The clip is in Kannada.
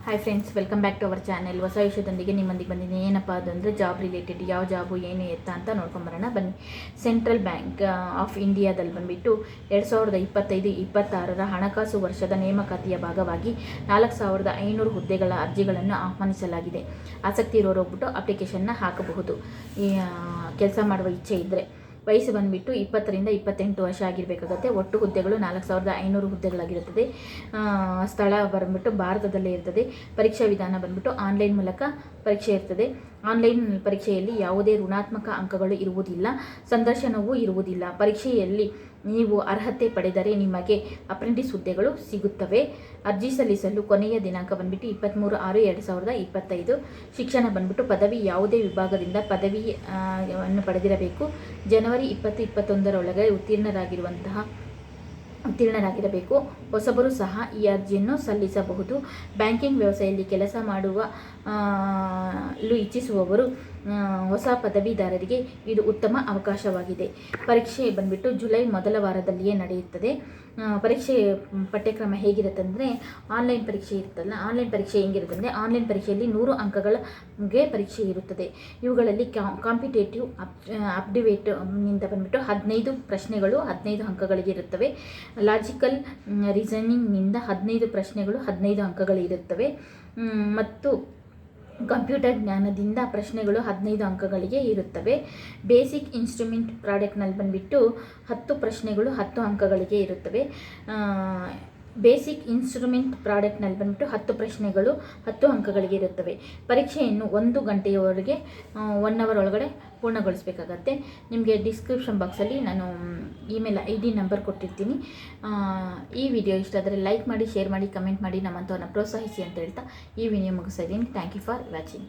Hi friends, welcome back to our channel. ಹೊಸ ವಿಷಯದೊಂದಿಗೆ ನಿಮ್ಮೊಂದಿಗೆ ಬಂದಿದ್ದೀನಿ. ಏನಪ್ಪ ಅದಂದರೆ ಜಾಬ್ ರಿಲೇಟೆಡ್, ಯಾವ ಜಾಬು ಏನು ಎತ್ತ ಅಂತ ನೋಡ್ಕೊಂಬರೋಣ ಬನ್ನಿ. ಸೆಂಟ್ರಲ್ ಬ್ಯಾಂಕ್ ಆಫ್ ಇಂಡಿಯಾದಲ್ಲಿ ಬಂದುಬಿಟ್ಟು 2025-26 ಹಣಕಾಸು ವರ್ಷದ ನೇಮಕಾತಿಯ ಭಾಗವಾಗಿ 4500 ಹುದ್ದೆಗಳ ಅರ್ಜಿಗಳನ್ನು ಆಹ್ವಾನಿಸಲಾಗಿದೆ. ಆಸಕ್ತಿ ಇರೋರು ಹೋಗ್ಬಿಟ್ಟು ಅಪ್ಲಿಕೇಶನ್ನ ಹಾಕಬಹುದು. ಈ ಕೆಲಸ ಮಾಡುವ ಇಚ್ಛೆ ಇದ್ದರೆ. ವಯಸ್ಸು ಬಂದುಬಿಟ್ಟು 20ರಿಂದ 28 ವರ್ಷ ಆಗಿರಬೇಕಾಗತ್ತೆ. ಒಟ್ಟು ಹುದ್ದೆಗಳು 4500 ಹುದ್ದೆಗಳಾಗಿರುತ್ತದೆ. ಸ್ಥಳ ಬಂದುಬಿಟ್ಟು ಭಾರತದಲ್ಲೇ ಇರ್ತದೆ. ಪರೀಕ್ಷಾ ವಿಧಾನ ಬಂದುಬಿಟ್ಟು ಆನ್ಲೈನ್ ಮೂಲಕ ಪರೀಕ್ಷೆ ಇರ್ತದೆ. ಆನ್ಲೈನ್ ಪರೀಕ್ಷೆಯಲ್ಲಿ ಯಾವುದೇ ಋಣಾತ್ಮಕ ಅಂಕಗಳು ಇರುವುದಿಲ್ಲ, ಸಂದರ್ಶನವೂ ಇರುವುದಿಲ್ಲ. ಪರೀಕ್ಷೆಯಲ್ಲಿ ನೀವು ಅರ್ಹತೆ ಪಡೆದರೆ ನಿಮಗೆ ಅಪ್ರೆಂಟಿಸ್ ಹುದ್ದೆಗಳು ಸಿಗುತ್ತವೆ. ಅರ್ಜಿ ಸಲ್ಲಿಸಲು ಕೊನೆಯ ದಿನಾಂಕ ಬಂದುಬಿಟ್ಟು 23/6/2025. ಶಿಕ್ಷಣ ಬಂದುಬಿಟ್ಟು ಪದವಿ, ಯಾವುದೇ ವಿಭಾಗದಿಂದ ಪದವಿಯನ್ನು ಪಡೆದಿರಬೇಕು. ಜನವರಿ 2021 ಉತ್ತೀರ್ಣರಾಗಿರಬೇಕು. ಹೊಸಬರು ಸಹ ಈ ಅರ್ಜಿಯನ್ನು ಸಲ್ಲಿಸಬಹುದು. ಬ್ಯಾಂಕಿಂಗ್ ವ್ಯವಸ್ಥೆಯಲ್ಲಿ ಕೆಲಸ ಮಾಡಲು ಇಚ್ಛಿಸುವವರು ಹೊಸ ಪದವೀಧರರಿಗೆ ಇದು ಉತ್ತಮ ಅವಕಾಶವಾಗಿದೆ. ಪರೀಕ್ಷೆ ಬಂದುಬಿಟ್ಟು ಜುಲೈ ಮೊದಲ ವಾರದಲ್ಲಿಯೇ ನಡೆಯುತ್ತದೆ. ಪರೀಕ್ಷೆ ಪಠ್ಯಕ್ರಮ ಹೇಗಿರುತ್ತೆ ಅಂದರೆ, ಆನ್ಲೈನ್ ಪರೀಕ್ಷೆ ಇರುತ್ತಲ್ಲ, ಆನ್ಲೈನ್ ಪರೀಕ್ಷೆ ಹೆಂಗಿರುತ್ತೆ ಅಂದರೆ, ಆನ್ಲೈನ್ ಪರೀಕ್ಷೆಯಲ್ಲಿ 100 ಅಂಕಗಳಿಗೆ ಪರೀಕ್ಷೆ ಇರುತ್ತದೆ. ಇವುಗಳಲ್ಲಿ ಕಾಂಪಿಟೇಟಿವ್ ನಿಂದ ಬಂದುಬಿಟ್ಟು 15 ಪ್ರಶ್ನೆಗಳು 15 ಅಂಕಗಳಿಗೆ ಇರುತ್ತವೆ. ಲಾಜಿಕಲ್ ರೀಸನಿಂಗ್ನಿಂದ 15 ಪ್ರಶ್ನೆಗಳು 15 ಅಂಕಗಳಿರುತ್ತವೆ. ಮತ್ತು ಕಂಪ್ಯೂಟರ್ ಜ್ಞಾನದಿಂದ ಪ್ರಶ್ನೆಗಳು 15 ಅಂಕಗಳಿಗೆ ಇರುತ್ತವೆ. ಬೇಸಿಕ್ ಇನ್ಸ್ಟ್ರೂಮೆಂಟ್ ಪ್ರಾಡಕ್ಟ್ನಲ್ಲಿ ಬಂದುಬಿಟ್ಟು 10 ಪ್ರಶ್ನೆಗಳು 10 ಅಂಕಗಳಿಗೆ ಇರುತ್ತವೆ. ಬೇಸಿಕ್ ಇನ್ಸ್ಟ್ರೂಮೆಂಟ್ ಪ್ರಾಡಕ್ಟ್ನಲ್ಲಿ ಬಂದುಬಿಟ್ಟು 10 ಪ್ರಶ್ನೆಗಳು 10 ಅಂಕಗಳಿಗೆ ಇರುತ್ತವೆ. ಪರೀಕ್ಷೆಯನ್ನು 1 ಗಂಟೆಯವರೆಗೆ 1 ಅವರ್ ಒಳಗಡೆ ಪೂರ್ಣಗೊಳಿಸಬೇಕಾಗತ್ತೆ. ನಿಮಗೆ ಡಿಸ್ಕ್ರಿಪ್ಷನ್ ಬಾಕ್ಸಲ್ಲಿ ನಾನು ಇಮೇಲ್ ID ನಂಬರ್ ಕೊಟ್ಟಿರ್ತೀನಿ. ಈ ವಿಡಿಯೋ ಇಷ್ಟ ಆದರೆ ಲೈಕ್ ಮಾಡಿ, ಶೇರ್ ಮಾಡಿ, ಕಮೆಂಟ್ ಮಾಡಿ, ನಮ್ಮಂಥವ್ರನ್ನ ಪ್ರೋತ್ಸಾಹಿಸಿ ಅಂತ ಹೇಳ್ತಾ ಈ ವಿಡಿಯೋ ಮುಗಿಸ್ತಾ ಇದ್ದೀನಿ. Thank you for watching.